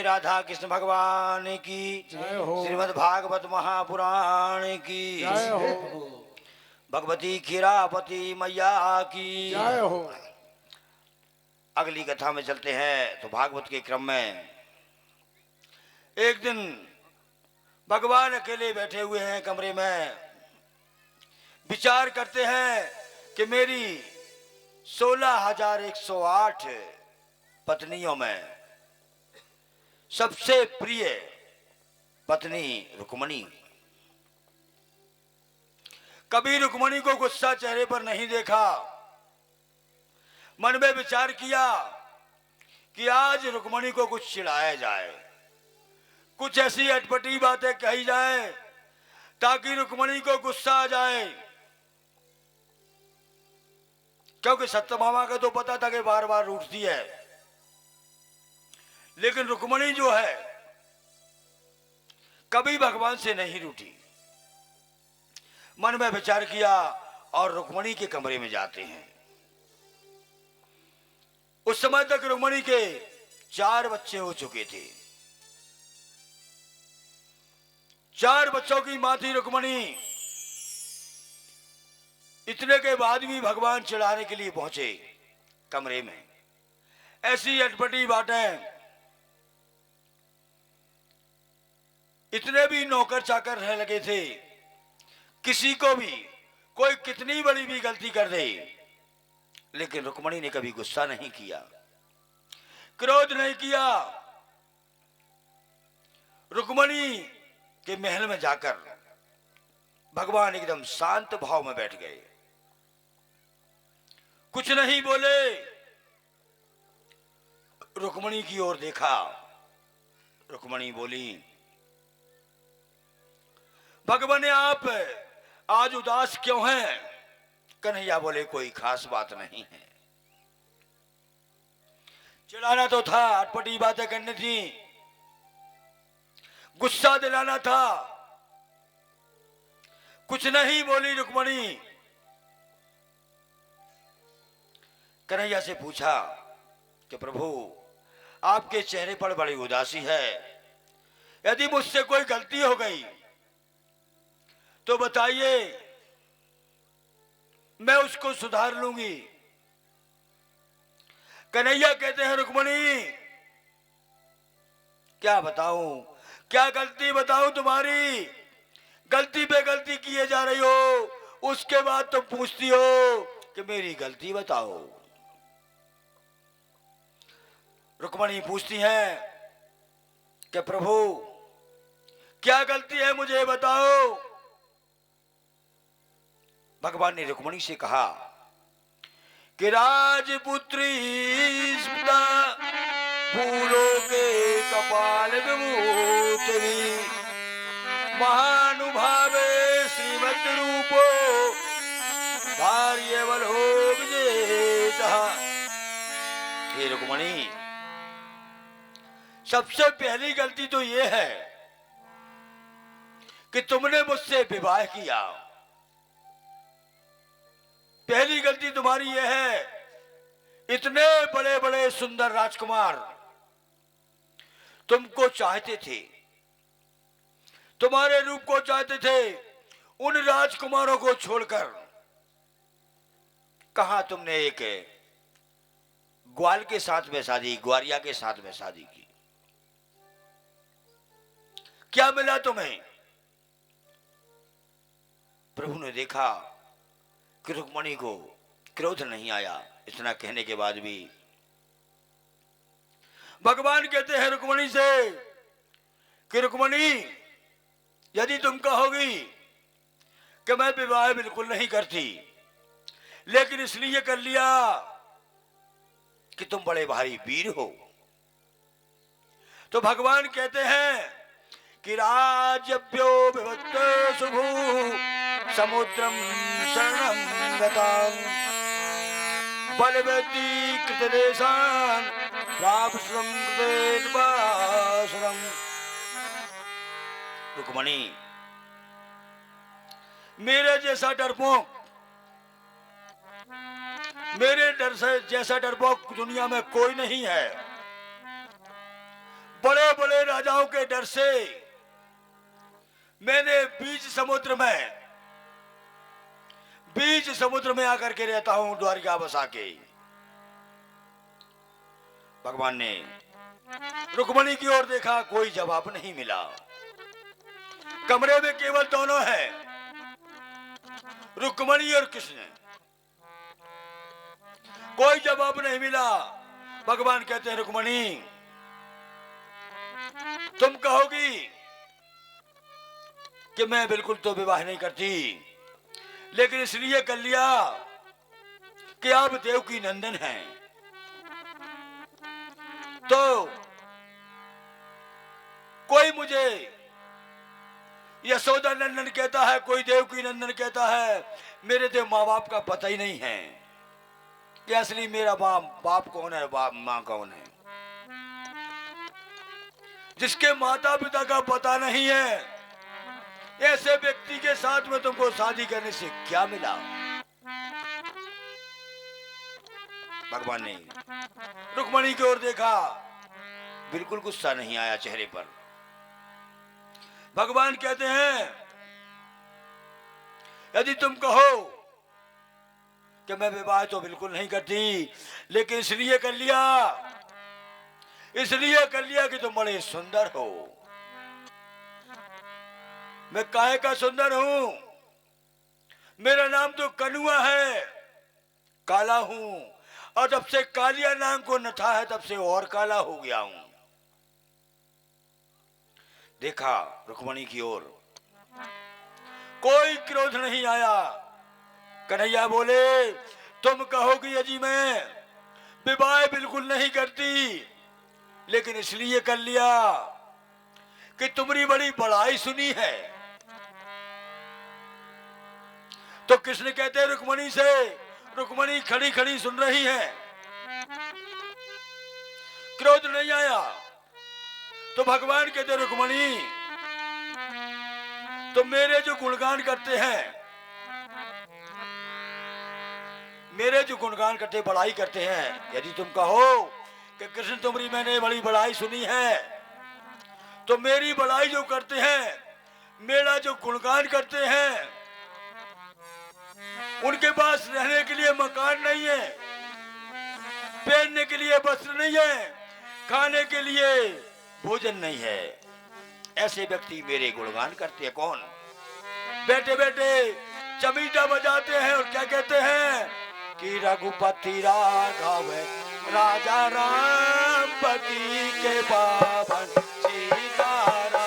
राधा कृष्ण भगवान की श्रीमद् भागवत महापुराण की जय हो। भगवती खीरापति मैया की जय हो। अगली कथा में चलते हैं। तो भागवत के क्रम में एक दिन भगवान अकेले बैठे हुए हैं कमरे में, विचार करते हैं कि मेरी 16,108 पत्नियों में सबसे प्रिय पत्नी रुक्मणी। कभी रुक्मणी को गुस्सा चेहरे पर नहीं देखा। मन में विचार किया कि आज रुक्मणी को कुछ चिढ़ाया जाए, कुछ ऐसी अटपटी बातें कही जाए ताकि रुक्मणी को गुस्सा आ जाए। क्योंकि सत्यभामा का तो पता था कि बार बार रूठती है, लेकिन रुक्मणी जो है कभी भगवान से नहीं रूठी। मन में विचार किया और रुक्मणी के कमरे में जाते हैं। उस समय तक रुक्मणी के 4 बच्चे हो चुके थे। 4 बच्चों की मां थी रुक्मणी। इतने के बाद भी भगवान चढ़ाने के लिए पहुंचे कमरे में। ऐसी अटपटी बातें, इतने भी नौकर चाकर रहने लगे थे, किसी को भी कोई कितनी बड़ी भी गलती कर दे, लेकिन रुक्मणी ने कभी गुस्सा नहीं किया, क्रोध नहीं किया। रुक्मणी के महल में जाकर भगवान एकदम शांत भाव में बैठ गए, कुछ नहीं बोले। रुक्मणी की ओर देखा, रुक्मणी बोली, भगवान आप आज उदास क्यों हैं? कन्हैया बोले, कोई खास बात नहीं है। चिढ़ाना तो था, अटपटी बातें करनी थी, गुस्सा दिलाना था, कुछ नहीं बोली रुक्मणी। कन्हैया से पूछा कि प्रभु आपके चेहरे पर बड़ी उदासी है, यदि मुझसे कोई गलती हो गई तो बताइए, मैं उसको सुधार लूंगी। कन्हैया कहते हैं, रुक्मणी क्या बताऊं, क्या गलती बताऊं तुम्हारी? गलती पे गलती किए जा रही हो, उसके बाद तुम पूछती हो कि मेरी गलती बताओ। रुक्मणी पूछती हैं कि प्रभु क्या गलती है, मुझे बताओ। भगवान ने रुक्मणी से कहा कि राजपुत्री स्मिता फूलों के कपाल विभूति महानुभावे श्रीमत रूपो भार्य बलो विजेता। हे रुक्मणी, सबसे पहली गलती तो यह है कि तुमने मुझसे विवाह किया। पहली गलती तुम्हारी यह है, इतने बड़े बड़े सुंदर राजकुमार तुमको चाहते थे, तुम्हारे रूप को चाहते थे, उन राजकुमारों को छोड़कर कहा तुमने एक ग्वाल के साथ में शादी, ग्वारिया के साथ में शादी की। क्या मिला तुम्हें? प्रभु ने देखा कि रुक्मणी को क्रोध नहीं आया। इतना कहने के बाद भी भगवान कहते हैं रुक्मणी से कि रुक्मणी, यदि तुम कहोगी कि मैं विवाह बिल्कुल नहीं करती, लेकिन इसलिए कर लिया कि तुम बड़े भारी वीर हो, तो भगवान कहते हैं कि राजभ्यो विभक्त शुभु समुद्रम शरणं गतां बलवती कृतदेशान् प्राप्स्वं कृतेर्वासरम्। रुक्मणी, मेरे जैसा डरपोक, मेरे डर से जैसा डरपोक दुनिया में कोई नहीं है। बड़े बड़े राजाओं के डर से मैंने बीच समुद्र में आकर के रहता हूं, द्वारिका बसा के। भगवान ने रुक्मणी की ओर देखा, कोई जवाब नहीं मिला। कमरे में केवल दोनों हैं, रुक्मणी और कृष्ण। कोई जवाब नहीं मिला। भगवान कहते हैं रुक्मणी, तुम कहोगी कि मैं बिल्कुल तो विवाह नहीं करती, लेकिन इसलिए कर लिया कि आप देवकी नंदन हैं। तो कोई मुझे यशोदा नंदन कहता है, कोई देवकी नंदन कहता है। मेरे तो माँ बाप का पता ही नहीं है कि असली मेरा बाप कौन है, माँ कौन है। जिसके माता पिता का पता नहीं है, ऐसे व्यक्ति के साथ में तुमको शादी करने से क्या मिला? भगवान ने रुक्मणी की ओर देखा, बिल्कुल गुस्सा नहीं आया चेहरे पर। भगवान कहते हैं, यदि तुम कहो कि मैं विवाह तो बिल्कुल नहीं करती, लेकिन इसलिए कर लिया कि तुम बड़े सुंदर हो। मैं काहे का सुंदर हूं? मेरा नाम तो कनुआ है, काला हूं, और जब से कालिया नाम को नथा है तब से और काला हो गया हूं। देखा रुक्मणी की ओर, कोई क्रोध नहीं आया। कन्हैया बोले, तुम कहोगी अजी मैं विवाह बिल्कुल नहीं करती, लेकिन इसलिए कर लिया कि तुम्हारी बड़ी बड़ाई सुनी है। तो किसने कहते हैं रुक्मणी से? रुक्मणी खड़ी खड़ी सुन रही है, क्रोध नहीं आया। तो भगवान कहते रुक्मणी, तो मेरे जो गुणगान करते हैं, मेरे जो गुणगान करते बड़ाई करते हैं, यदि तुम कहो कि कृष्ण तुम्हारी मैंने बड़ी बड़ाई सुनी है, तो मेरी बड़ाई जो करते हैं, मेरा जो गुणगान करते हैं, उनके पास रहने के लिए मकान नहीं है, पहनने के लिए वस्त्र नहीं है, खाने के लिए भोजन नहीं है। ऐसे व्यक्ति मेरे गुणगान करते हैं। कौन? बैठे बैठे चमीटा बजाते हैं और क्या कहते हैं कि रघुपति राघव राजा राम पति के पावन सीताराम।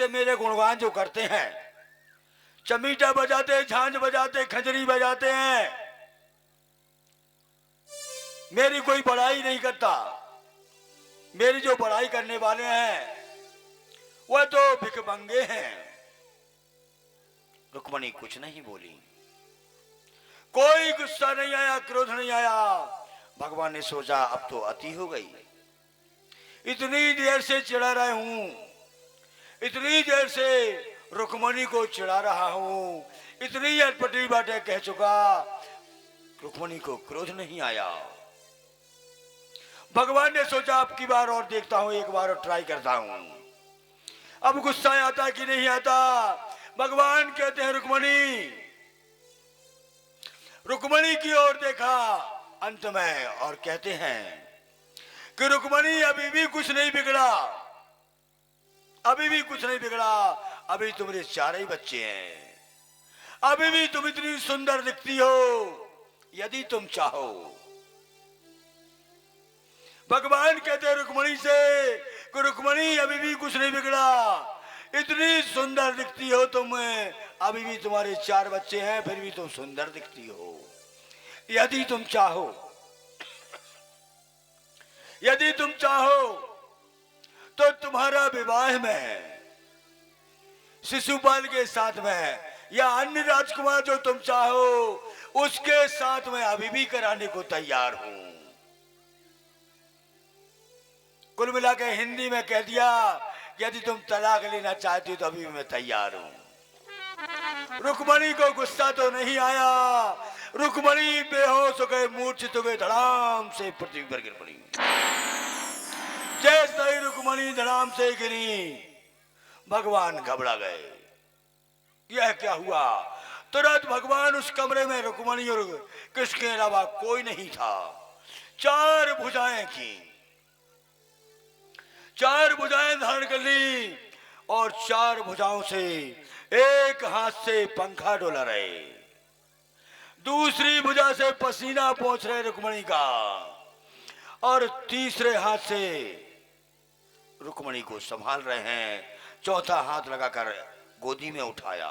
मेरे गुणगान जो करते हैं, चमीटा बजाते, झांझ बजाते, खंजरी बजाते हैं, मेरी कोई बड़ाई नहीं करता। मेरी जो बड़ाई करने वाले हैं वह तो भिखमंगे हैं। रुक्मणी कुछ नहीं बोली, कोई गुस्सा नहीं आया, क्रोध नहीं आया। भगवान ने सोचा अब तो अति हो गई, इतनी देर से चिढ़ा रहा हूं, इतनी देर से रुक्मणी को चिढ़ा रहा हूं, इतनी अटपटी बातें कह चुका, रुक्मणी को क्रोध नहीं आया। भगवान ने सोचा अब की बार और देखता हूं, एक बार और ट्राई करता हूं, अब गुस्सा आता कि नहीं आता। भगवान कहते हैं रुक्मणी की ओर देखा अंत में और कहते हैं कि रुक्मणी अभी भी कुछ नहीं बिगड़ा, अभी भी कुछ नहीं बिगड़ा, अभी तुम्हारे 4 ही बच्चे हैं, अभी भी तुम इतनी सुंदर दिखती हो, यदि तुम चाहो। भगवान कहते हैं रुक्मणी से कि रुक्मणी अभी भी कुछ नहीं बिगड़ा, इतनी सुंदर दिखती हो तुम, अभी भी तुम्हारे 4 बच्चे हैं, फिर भी तुम सुंदर दिखती हो, यदि तुम चाहो। यदि तुम चाहो तो तुम्हारा विवाह में शिशुपाल के साथ में या अन्य राजकुमार जो तुम चाहो उसके साथ में अभी भी कराने को तैयार हूं। कुल मिला के हिंदी में कह दिया, यदि तुम तलाक लेना चाहती हो तो अभी भी मैं तैयार हूं। रुक्मणी को गुस्सा तो नहीं आया। रुक्मणी बेहोश हो गए, मूर्छित हो गए, धड़ाम से पृथ्वी पर गिर पड़ी। जैसे ही रुक्मणी धड़ाम से गिरी, भगवान घबरा गए। यह क्या हुआ? तुरंत भगवान उस कमरे में रुक्मणी और कृष्ण के अलावा कोई नहीं था। चार भुजाएं की, चार भुजाएं धारण कर ली और चार भुजाओं से एक हाथ से पंखा डोला रहे, दूसरी भुजा से पसीना पोंछ रहे रुक्मणी का, और तीसरे हाथ से रुक्मणी को संभाल रहे हैं। चौथा हाथ लगाकर गोदी में उठाया।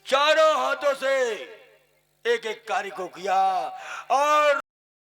चारों हाथों से एक एक कार्य को किया और